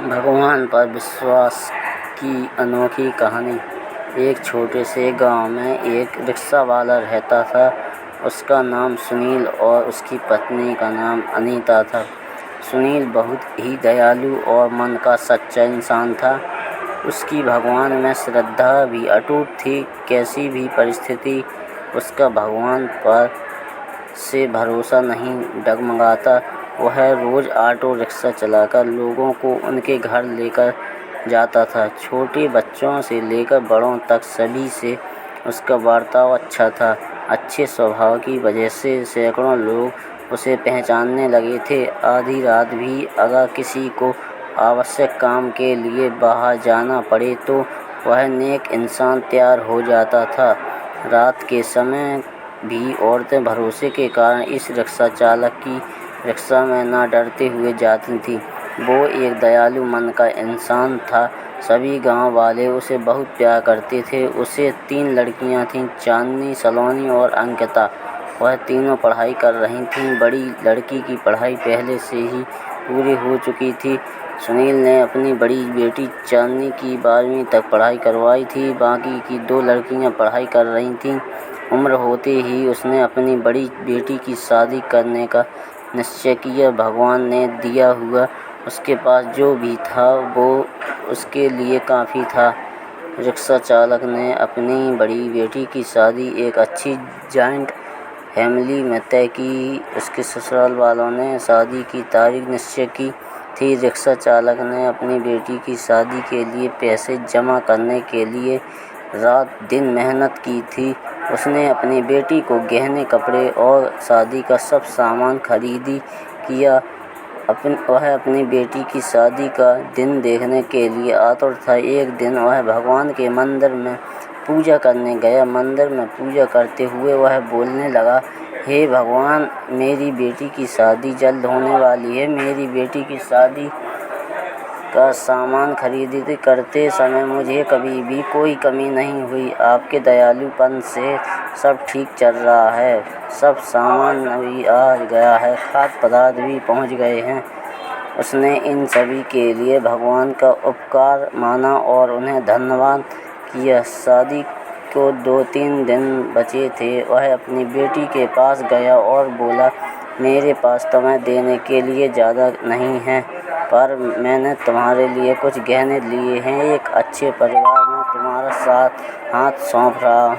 भगवान पर विश्वास की अनोखी कहानी। एक छोटे से गांव में एक रिक्शा वाला रहता था। उसका नाम सुनील और उसकी पत्नी का नाम अनीता था। सुनील बहुत ही दयालु और मन का सच्चा इंसान था। उसकी भगवान में श्रद्धा भी अटूट थी। कैसी भी परिस्थिति उसका भगवान पर से भरोसा नहीं डगमगाता। वह रोज ऑटो रिक्शा चलाकर लोगों को उनके घर लेकर जाता था। छोटे बच्चों से लेकर बड़ों तक सभी से उसका बर्ताव अच्छा था। अच्छे स्वभाव की वजह से सैकड़ों लोग उसे पहचानने लगे थे। आधी रात भी अगर किसी को आवश्यक काम के लिए बाहर जाना पड़े तो वह नेक इंसान तैयार हो जाता था। रात के समय भी औरतें भरोसे के कारण इस रिक्शा चालक की रिक्शा में न डरते हुए जाती थीं। वो एक दयालु मन का इंसान था। सभी गांव वाले उसे बहुत प्यार करते थे। उसे 3 लड़कियां थीं, चांदनी, सलोनी और अंकिता। वह तीनों पढ़ाई कर रही थीं। बड़ी लड़की की पढ़ाई पहले से ही पूरी हो चुकी थी। सुनील ने अपनी बड़ी बेटी चांदनी की 12वीं तक पढ़ाई करवाई थी। बाकी की 2 लड़कियां पढ़ाई कर रही थीं। उम्र होते ही उसने अपनी बड़ी बेटी की शादी करने का निश्चय किया। भगवान ने दिया हुआ उसके पास जो भी था वो उसके लिए काफ़ी था। रिक्शा चालक ने अपनी बड़ी बेटी की शादी एक अच्छी जॉइंट फैमिली में तय की। उसके ससुराल वालों ने शादी की तारीख निश्चय की थी। रिक्शा चालक ने अपनी बेटी की शादी के लिए पैसे जमा करने के लिए रात दिन मेहनत की थी। उसने अपनी बेटी को गहने, कपड़े और शादी का सब सामान खरीदी किया। वह अपनी बेटी की शादी का दिन देखने के लिए आतुर था। एक दिन वह भगवान के मंदिर में पूजा करने गया। मंदिर में पूजा करते हुए वह बोलने लगा, हे भगवान, मेरी बेटी की शादी जल्द होने वाली है। मेरी बेटी की शादी का सामान खरीदी करते समय मुझे कभी भी कोई कमी नहीं हुई। आपके दयालुपन से सब ठीक चल रहा है। सब सामान अभी आ गया है, खाद्य पदार्थ भी पहुंच गए हैं। उसने इन सभी के लिए भगवान का उपकार माना और उन्हें धन्यवाद किया। शादी को 2-3 दिन बचे थे। वह अपनी बेटी के पास गया और बोला, मेरे पास तुम्हें देने के लिए ज़्यादा नहीं है, पर मैंने तुम्हारे लिए कुछ गहने लिए हैं। एक अच्छे परिवार में तुम्हारा साथ हाथ सौंप रहा हूँ।